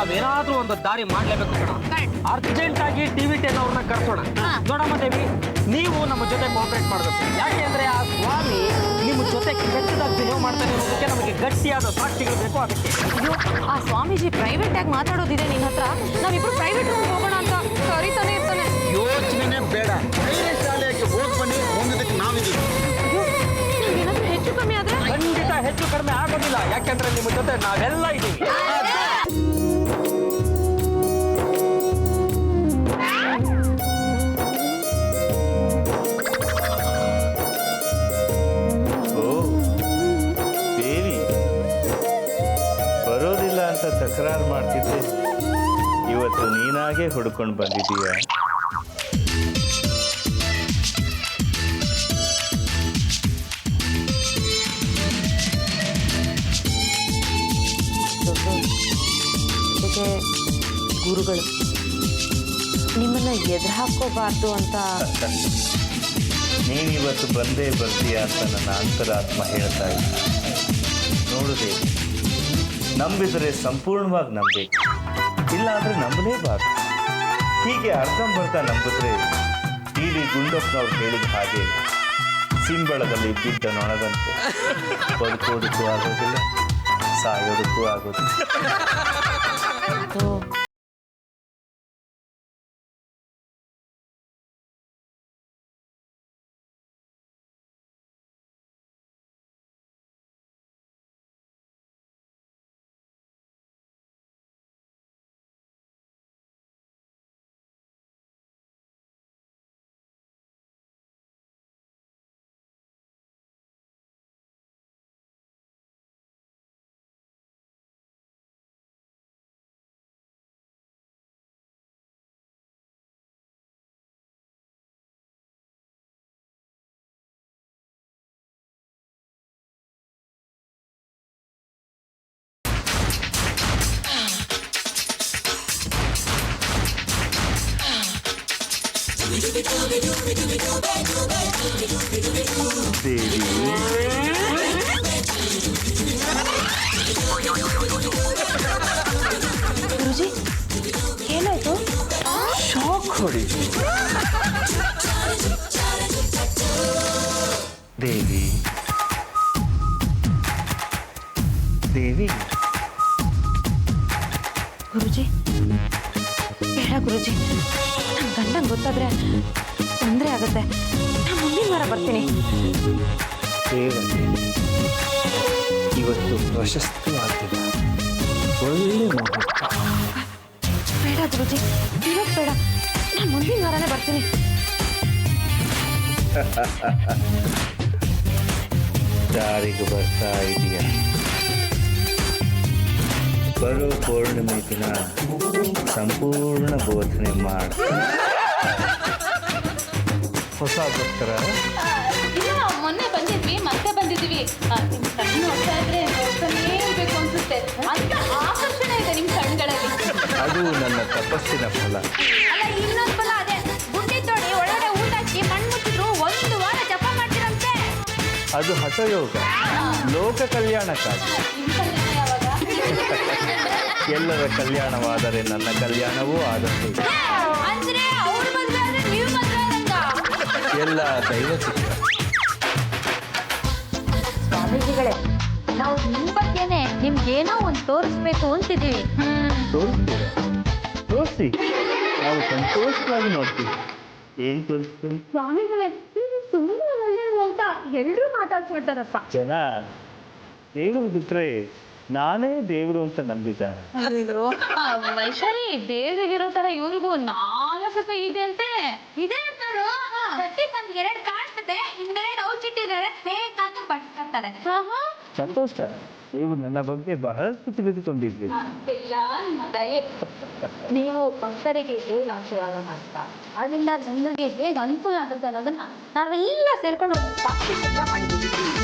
ನಾವೇನಾದ್ರೂ ಒಂದು ದಾರಿ ಮಾಡ್ಲೇಬೇಕು ಕಣ. ಅರ್ಜೆಂಟ್ ಆಗಿ TV10 ಅವ್ರನ್ನ ಕರ್ಸೋಣ. ನೋಡಮ್ಮ ದೇವಿ, ನೀವು ನಮ್ಮ ಜೊತೆ ಕೋಆಪರೇಟ್ ಮಾಡಬೇಕು. ಯಾಕೆಂದ್ರೆ ಆ ಸ್ವಾಮಿ ನಿಮ್ಮ ಜೊತೆ ಕೆಟ್ಟದಾಗಿ ಬಿಹೇವ್ ಮಾಡ್ತಾನೆ ಅನ್ನೋದಕ್ಕೆ ನಮಗೆ ಗಟ್ಟಿಯಾದ ಸಾಕ್ಷಿಗಳು ಬೇಕು. ಅದಕ್ಕೆ ಆ ಸ್ವಾಮೀಜಿ ಪ್ರೈವೇಟ್ ಆಗಿ ಮಾತಾಡೋದಿದೆ ನಿನ್ನ ಹತ್ರ. ನಾವಿಬ್ರು ಪ್ರೈವೇಟ್ ರೂಮ್ ಹೋಗೋಣ ಅಂತ ಕರೀತಾನೆ ಇರ್ತಾನೆ. ಯೋಚನೆ ಬೇಡ, ಶಾಲೆಗೆ ಹೋಗಿ ಬನ್ನಿ, ಹೋಗೋದಕ್ಕೆ ನಾವಿದ್ದೀವಿ. ಏನಾದ್ರೂ ಹೆಚ್ಚು ಕಮ್ಮಿ ಆದ್ರೆ ಖಂಡಿತ ಹೆಚ್ಚು ಕಡಿಮೆ ಆಗೋದಿಲ್ಲ. ಯಾಕೆಂದ್ರೆ ನಿಮ್ಮ ಜೊತೆ ನಾವೆಲ್ಲ ಇದ್ದೀವಿ. ಬರೋದಿಲ್ಲ ಅಂತ ತಕರಾರು ಮಾಡ್ತಿದ್ದೆ, ಇವತ್ತು ನೀನಾಗೆ ಹುಡ್ಕೊಂಡು ಬಂದಿದ್ದೀಯ. ಗುರುಗಳು ನಿಮ್ಮನ್ನ ಎದುರು ಹಾಕೋಬಾರ್ದು ಅಂತ ನೀನಿವತ್ತು ಬಂದೇ ಬರ್ತೀಯ ಅಂತ ನನ್ನ ಅಂತರಾತ್ಮ ಹೇಳ್ತಾ ಇದ್ದ. ನೋಡಿದೆ, ನಂಬಿದರೆ ಸಂಪೂರ್ಣವಾಗಿ ನಂಬಬೇಕು, ಇಲ್ಲ ಅಂದರೆ ನಂಬಲೇಬಾರ್ದು. ಹೀಗೆ ಅರ್ಧಂಬರ್ಧ ನಂಬಿದ್ರೆ ಗುಂಡಪ್ಪನವ್ರು ಹೇಳಿದ ಹಾಗೆ ಸಿಂಬಳದಲ್ಲಿ ಬಿದ್ದ ನೊಣದಂತೆ ಬದುಕೋದಕ್ಕೂ ಆಗೋದಿಲ್ಲ, ಸಾಯೋದಕ್ಕೂ ಆಗೋದಿಲ್ಲ. ದೇವಿ, ಗುರುಜಿ ಏನಾಯ್ತು? ಶಾಕ್ ಹೊಡಿ. ದೇವಿ ದೇವಿ ಗುರುಜಿ ಬೇಡ ಗುರುಜಿ, ನನ್ನ ಗಂಡಂಗೆ ಗೊತ್ತಾದ್ರೆ ತೊಂದರೆ ಆಗುತ್ತೆ. ನಾನು ಮುಂದಿನ ವಾರ ಬರ್ತೀನಿ. ದೇವತೆ, ಇವತ್ತು ಪ್ರಶಸ್ತವಾಗಿದೆ, ಒಳ್ಳೆ ಮುಹೂರ್ತ. ಬೇಡ ಗುರುಜಿ, ಇವತ್ತು ಬೇಡ, ನಾನು ಮುಂದಿನ ವಾರನೇ ಬರ್ತೀನಿ. ದಾರಿಗೆ ಬರ್ತಾ ಇದೆಯಾ? ಬರೋ ಪೌರ್ಣಿಮೆ ದಿನ ಸಂಪೂರ್ಣ ಬೋಧನೆ ಮಾಡ. ಹೊಸ ಭಕ್ತರ ಇಲ್ಲ, ಮೊನ್ನೆ ಬಂದಿದ್ವಿ, ಮತ್ತೆ ಬಂದಿದ್ದೀವಿ. ನಿಮ್ ಕಣ್ಣು ನೋಡ್ತಾ ಇದ್ರೆ ನೋಡ್ತಾನೇ ಇರ್ಬೇಕು ಅನ್ಸುತ್ತೆ. ಅಂತ ಆಕರ್ಷಣೆ ಇದೆ ನಿಮ್ ಕಣ್ಗಳಲ್ಲಿ. ಅದು ನನ್ನ ತಪಸ್ಸಿನ ಫಲ. ಅಲ್ಲ, ಇನ್ನೊಂದು ಫಲ ಅದೇ, ಗುಂಡಿ ತೋಡಿ ಒಳಗಡೆ ಊಟ ಹಾಕಿ ಮಣ್ಣು ಮುಚ್ಚಿದ್ರು 1 ವಾರ ಜಪ ಮಾಡ್ತಿರಂತೆ. ಅದು ಹಠಯೋಗ, ಲೋಕ ಕಲ್ಯಾಣಕ್ಕಾಗಿ. ನಿಮ್ ಕಲ್ಯಾಣ ಯಾವಾಗ? ಎಲ್ಲರ ಕಲ್ಯಾಣವಾದರೆ ನನ್ನ ಕಲ್ಯಾಣವೂ ಆದಷ್ಟು. ಅಂದ್ರೆ ಅವ್ರ ಮದ್ವೆ ಆದ್ರೆ ನೀವು ಮದ್ವೆ ಆದಂಗ. ಎಲ್ಲ ದೈವ ಚಿತ್ರ. ಸ್ವಾಮೀಜಿಗಳೇ, ನಾವು ನಿಮ್ ಬಗ್ಗೆನೆ ನಿಮ್ಗೇನೋ ಒಂದು ತೋರಿಸ್ಬೇಕು ಅಂತಿದೀವಿ. ತೋರಿಸ್ತೀರ? ತೋರಿಸಿ, ನಾವು ಸಂತೋಷವಾಗಿ ನೋಡ್ತೀವಿ. ಏನ್ ತೋರಿಸ್ತೀವಿ? ಸ್ವಾಮಿಗಳೇ, ತುಂಬಾ ಒಳ್ಳೆಯದು ಅಂತ ಎಲ್ಲರೂ ಮಾತಾಡ್ಸ್ಬಿಡ್ತಾರಪ್ಪ. ಜನ ದೇವರು ಬಿಟ್ರೆ ನಾನೇ ದೇವರು ಅಂತ ನಂಬಿದ್ದಾರೆ. ವೈಶಾಲಿ, ದೇವರಿಗಿರೋ ತರ ಇವ್ರಿಗೂ 4 ರೂಪಾಯಿ ಇದೆ ಅಂತೆ. ಇದೆ ಅಂತಾರು. ಸತ್ಯ ನಮ್ಗೆ 2 ಕಾಣ್ತದೆ, ಹಿಂದೆ ಔಚಿಟ್ಟಿದ್ದಾರೆ, ಬೇಕಾದ ಪಡ್ತಾರೆ. ಸಂತೋಷ, ನೀವು ನನ್ನ ಬಗ್ಗೆ ಬಹಳಷ್ಟು ತಿಳಿದುಕೊಂಡಿದ್ದೀರಿ. ನೀವು ಭಕ್ತರಿಗೆ ಹೇಗೆ ಆಶೀರ್ವಾದ ಮಾಡ್ತಾ, ಅದರಿಂದ ಜನರಿಗೆ ಹೇಗೆ ಅನುಕೂಲ ಆಗುತ್ತೆ ಅನ್ನೋದನ್ನ ನಾವೆಲ್ಲ ಸೇರ್ಕೊಂಡು ಮಾಡಿದ್ದೀವಿ.